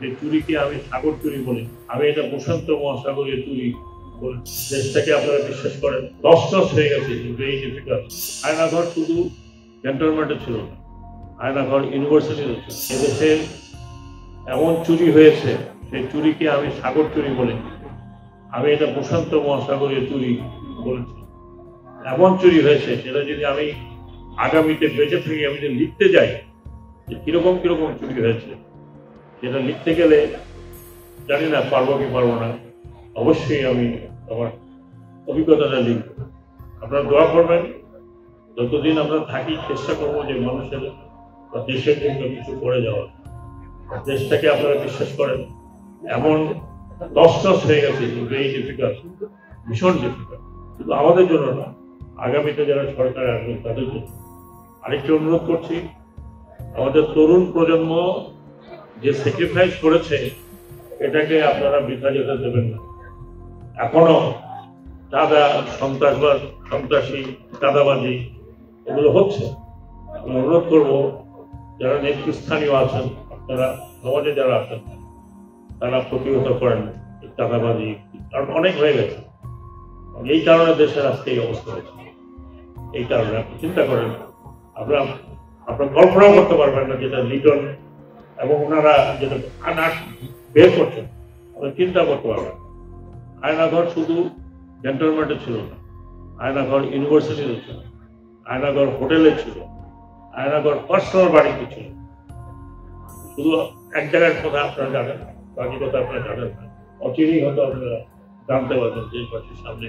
এই চুরিকে আমি সাগর চুরি বলি, আমি এটা প্রশান্ত মহাসাগরীয় চুরি বলি। দেশটাকে আপনারা বিশ্বাস করেন, তছনছ হয়ে গেছে। এই ডিফিকাল্ট আয়নাঘর শুধু ক্যান্টনমেন্টে ছিল না, আয়নাঘর ইউনিভার্সিটিতে ছিল। এদেশে এমন চুরি হয়েছে, সেই চুরিকে আমি সাগর চুরি বলি, আমি এটা প্রশান্ত মহাসাগরীয় চুরি বলেছি। এমন চুরি হয়েছে, সেটা যদি আমি আগামীতে বেঁচে থাকি, আমি যদি লিখতে যাই যে কিরকম কিরকম চুরি হয়েছে, যেটা লিখতে গেলে জানি না পারবো কি পারবো না। অবশ্যই আমি আমার অভিজ্ঞতাটা লিখব। আপনারা দোয়া করবেন, যতদিন আমরা থাকি চেষ্টা করবো যে মানুষের বা দেশের জন্য কিছু করে যাওয়ার। দেশটাকে আপনারা বিশ্বাস করেন, এমন তছনছ হয়ে গেছে, এই ডিফিকাল্ট, ভীষণ ডিফিকাল্ট, শুধু আমাদের জন্য না, আগামীতে যারা সরকারে আসবেন তাদের জন্য। আরেকটি অনুরোধ করছি, আমাদের তরুণ প্রজন্ম যে স্যাক্রিফাইস করেছে, এটাকে আপনারা বৃথা যেতে দেবেন না। এখনো চাঁদা, সন্ত্রাসবাদ, সন্ত্রাসী, চাঁদাবাজি এগুলো হচ্ছে। আমি অনুরোধ করবো, যারা নেতৃস্থানীয় আছেন, আপনারা সমাজে যারা আছেন, তারা প্রতিহত করেন চাঁদাবাজি, কারণ অনেক হয়ে গেছে। এই কারণে দেশের আজকে এই অবস্থা হয়েছে। এই কারণে আপনি চিন্তা করেন, আপনারা কল্পনাও করতে পারবেন না যেটা লিটন এবং ওনারা যেটা বের করছেন, আপনি চিন্তা করতে পারবেন। আয়নাঘর শুধু ক্যান্টনমেন্টে ছিল না, আয়নাঘর ইউনিভার্সিটিতে ছিল, আয়নাঘর হোটেলে ছিল, আয়নাঘর পার্সোনাল বাড়িতে ছিল। শুধু এক জায়গার কথা আপনারা জানেন, বাকি কথা আপনারা জানেন না। অচিরেই হয়তো আপনারা জানতে পারবেন যে পাশের সামনে